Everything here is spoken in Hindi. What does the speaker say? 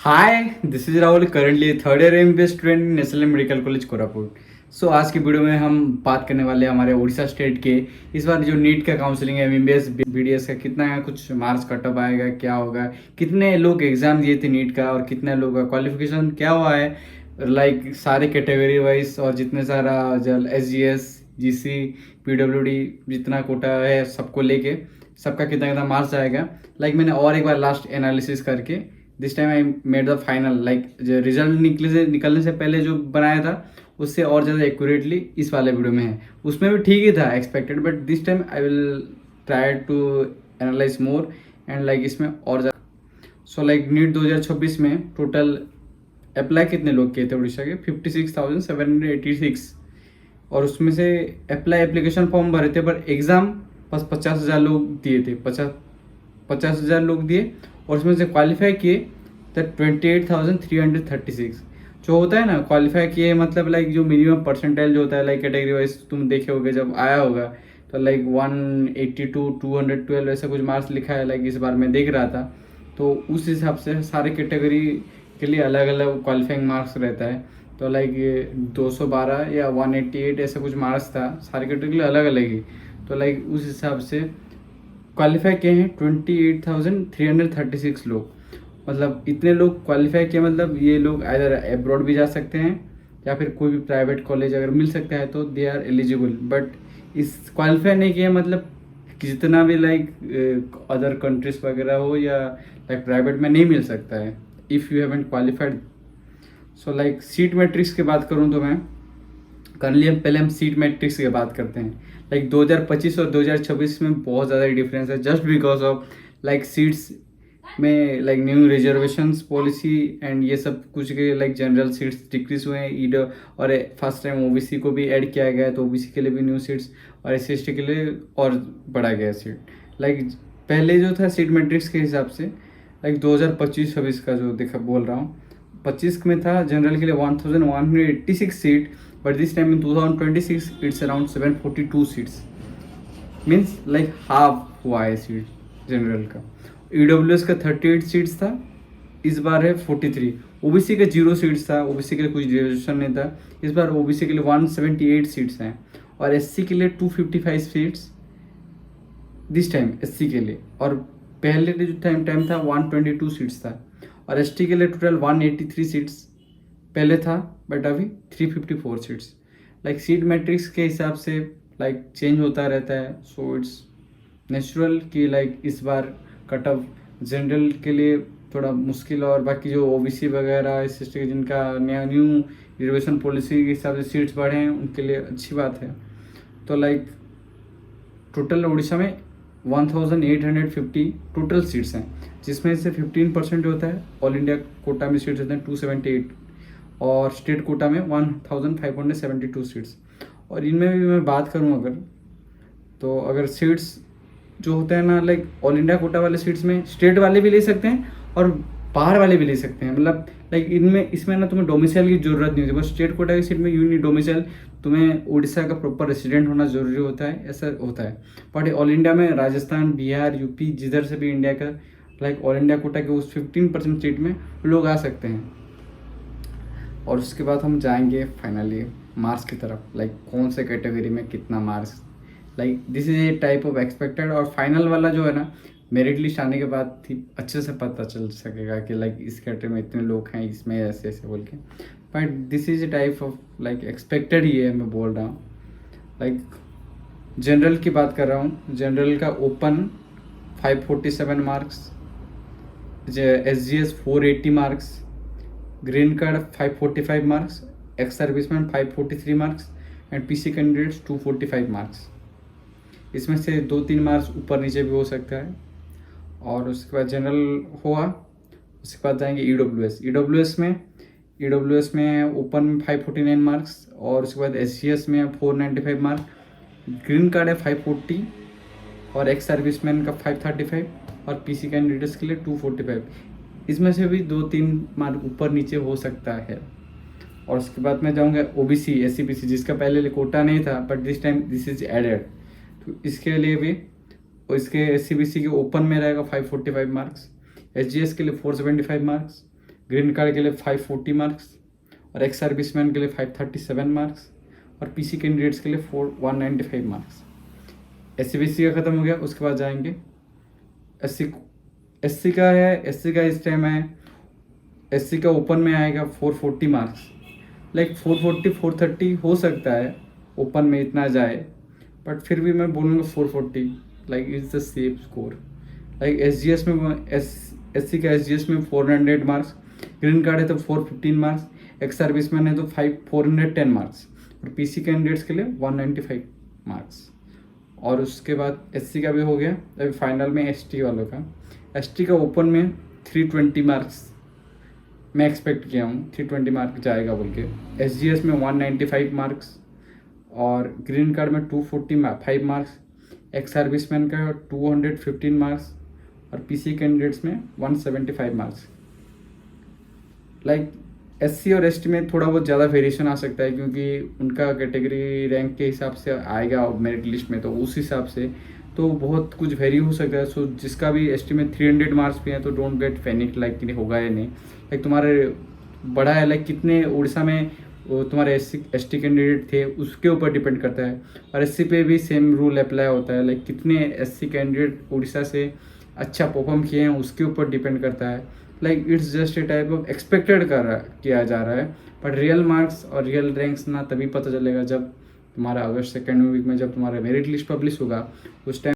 Hi, this is Rahul, currently third year MBBS student national medical college Koraput. So आज की वीडियो में हम बात करने वाले हैं हमारे उड़ीसा स्टेट के इस बार जो नीट का काउंसलिंग है, एमबीबीएस बीडीएस का कितना कुछ मार्क्स कट ऑफ आएगा, क्या होगा, कितने लोग एग्जाम दिए थे नीट का और कितने लोग का क्वालिफिकेशन क्या हुआ है, लाइक सारे कैटेगरी वाइज और जितने सारा जल एसजीएस जीसी पीडब्ल्यूडी जितना कोटा है सबको लेके सबका कितना कितना मार्क्स आएगा। लाइक मैंने और एक बार लास्ट एनालिसिस करके this time I made the final, like जो रिजल्ट निकलने से पहले जो बनाया था उससे और ज़्यादा एक्यूरेटली इस वाले वीडियो में है। उसमें भी ठीक ही था expected, but this time I will try to analyse more and like इसमें और ज़्यादा। सो लाइक नीट 2026 में टोटल अप्लाई कितने लोग किए थे उड़ीसा के? 56,786। और उसमें से अप्लाई एप्लीकेशन फॉर्म भरे थे पर एग्ज़ाम बस 50,000 लोग दिए थे। 50,000 लोग दिए और उसमें से क्वालिफाई किए तो 28,336। जो होता है ना क्वालिफाई किए मतलब लाइक जो मिनिमम परसेंटाइल जो होता है, लाइक कैटेगरी वाइज तुम देखे होगे जब आया होगा तो लाइक 182 212 ऐसा कुछ मार्क्स लिखा है। लाइक इस बार मैं देख रहा था तो उस हिसाब से सारे कैटेगरी के लिए अलग अलग क्वालिफाइंग मार्क्स रहता है। तो लाइक 212 या 188 ऐसा कुछ मार्क्स था, सारे कैटेगरी के लिए अलग अलग ही। तो लाइक उस हिसाब से क्वालिफाई किए हैं 28,336 लोग। मतलब इतने लोग क्वालिफाई किए, मतलब ये लोग इधर अब्रॉड भी जा सकते हैं या फिर कोई भी प्राइवेट कॉलेज अगर मिल सकता है तो दे आर एलिजिबल। बट इस क्वालिफाई नहीं किया मतलब जितना भी लाइक अदर कंट्रीज वगैरह हो या लाइक प्राइवेट में नहीं मिल सकता है if you haven't qualified. So like seat matrix की बात करूँ तो मैं करली हम पहले सीट मैट्रिक्स की बात करते हैं। लाइक 2025 और 2026 में बहुत ज़्यादा डिफरेंस है just because of like seats में like new reservations policy and ये सब कुछ के लाइक जनरल सीट्स डिक्रीज हुए हैं ईड। और फर्स्ट टाइम ओबीसी को भी ऐड किया गया है तो ओबीसी के लिए भी न्यू सीट्स और एससी के लिए और बढ़ा गया सीट। लाइक पहले जो था सीट मैट्रिक्स के हिसाब से लाइक 2025-26 का जो देखा बोल रहा हूँ, 25 में था जनरल के लिए 1186 seat, but this time in 2026 it's around 742 seats, means like half हुआ है सीट जनरल का। ईडब्ल्यूएस का 38 सीट्स था, इस बार है 43। ओबीसी का 0 सीट्स था, ओबीसी के लिए कुछ रिजर्वेशन नहीं था, इस बार ओबीसी के लिए 178 सीट्स हैं और एससी के लिए 255 सीट्स दिस टाइम एससी के लिए। और पहले जो टाइम था 122 सीट्स था और एसटी के लिए टोटल 183 सीट्स पहले था बट अभी 354 सीट्स। लाइक सीट मैट्रिक्स के हिसाब से लाइक चेंज होता रहता है। सो इट्स नेचुरल कि लाइक इस बार कट ऑफ जनरल के लिए थोड़ा मुश्किल और बाकी जो ओबीसी वगैरह एस टी जिनका न्यू रिजर्वेशन पॉलिसी के हिसाब से सीट्स बढ़े हैं उनके लिए अच्छी बात है। तो लाइक टोटल उड़ीसा में 1850 टोटल सीट्स हैं जिसमें से 15% होता है ऑल इंडिया कोटा में सीट्स होते हैं 278 और स्टेट कोटा में 1572 सीट्स। और इनमें भी मैं बात करूं अगर तो अगर सीट्स जो होते हैं ना लाइक ऑल इंडिया कोटा वाले सीट्स में स्टेट वाले भी ले सकते हैं और बाहर वाले भी ले सकते हैं। मतलब लाइक इनमें इसमें ना तुम्हें डोमिसाइल की जरूरत नहीं होती, बस स्टेट कोटा की सीट में यू नीड डोमिसाइल, तुम्हें उड़ीसा का प्रॉपर रेसिडेंट होना जरूरी होता है, ऐसा होता है। बट ऑल इंडिया में राजस्थान बिहार यूपी जिधर से भी इंडिया का लाइक ऑल इंडिया कोटा के उस 15% सीट में लोग आ सकते हैं। और उसके बाद हम जाएंगे फाइनली मार्क्स की तरफ, लाइक कौन से कैटेगरी में कितना marks, like this is a type of expected. और फाइनल वाला जो है ना मेरिट लिस्ट आने के बाद ही अच्छे से पता चल सकेगा कि लाइक इस कैटेगरी में इतने लोग हैं, इसमें ऐसे ऐसे बोल के। But this is a type of like expected ही है, मैं बोल रहा हूँ। लाइक जनरल की बात कर रहा हूँ, जनरल का open 547 marks, SGS 480 marks, green card 545 marks, ex serviceman 543 marks and PC candidates 245 marks. इसमें से 2-3 मार्क्स ऊपर नीचे भी हो सकता है। और उसके बाद जनरल हुआ, उसके बाद जाएंगे ईडब्ल्यूएस में ओपन 549 मार्क्स और उसके बाद एसजीएस में 495 मार्क्स, ग्रीन कार्ड है 540 और एक्स सर्विसमैन का 535 और पीसी कैंडिडेट्स के लिए 245। इसमें से भी 2-3 मार्क ऊपर नीचे हो सकता है। और उसके बाद मैं जाऊँगा ओबीसी एससी बीसी जिसका पहले कोटा नहीं था but this time this is added, तो इसके लिए भी और इसके एससी बीसी के ओपन में रहेगा 545 मार्क्स, एसजीएस के लिए 475 मार्क्स, ग्रीन कार्ड के लिए 540 मार्क्स, और एक्स सर्विसमैन के लिए 537 मार्क्स, और पीसी कैंडिडेट्स के लिए 195 मार्क्स। एससी का ख़त्म हो गया। उसके बाद जाएंगे एससी का है। एससी का इस टाइम है, एससी का ओपन में आएगा 440 मार्क्स। लाइक 440 430 हो सकता है ओपन में इतना जाए, बट फिर भी मैं बोलूँगा 440 like is the safe score. Like SGS में एससी का एसजीएस में 400 मार्क्स, ग्रीन कार्ड है तो 415 मार्क्स, एक्स सर्विसमैन है तो 410 मार्क्स, और पीसी कैंडिडेट्स के लिए 195 मार्क्स। और उसके बाद एससी का भी हो गया। अभी फाइनल में एसटी वालों का, एसटी का ओपन में 320 मार्क्स मैं एक्सपेक्ट किया हूँ, 320 मार्क जाएगा बोल के। एसजीएस में 195 मार्क्स, और ग्रीन कार्ड में 245 मार्क्स, एक्स सर्विसमैन का 215 मार्क्स, और पीसी कैंडिडेट्स में 175 मार्क्स। लाइक एससी और एसटी में थोड़ा बहुत ज़्यादा वेरिएशन आ सकता है, क्योंकि उनका कैटेगरी रैंक के हिसाब से आएगा मेरिट लिस्ट में, तो उस हिसाब से तो बहुत कुछ वेरी हो सकता है। सो जिसका भी एसटी में 300 मार्क्स भी हैं तो डोंट गेट पैनिक लाइक कि होगा या नहीं। लाइक तुम्हारे बड़ा है, लाइक कितने उड़ीसा में तुम्हारे एसटी कैंडिडेट थे उसके ऊपर डिपेंड करता है, और एससी पे भी सेम रूल अप्लाई होता है। लाइक कितने एससी कैंडिडेट उड़ीसा से अच्छा परफॉर्म किए हैं उसके ऊपर डिपेंड करता है। Like it's just a type of expected किया जा रहा है, बट रियल मार्क्स और रियल रैंक्स ना तभी पता चलेगा जब तुम्हारा अगस्त सेकेंड वीक में जब तुम्हारा मेरिट लिस्ट पब्लिश होगा, उस टाइम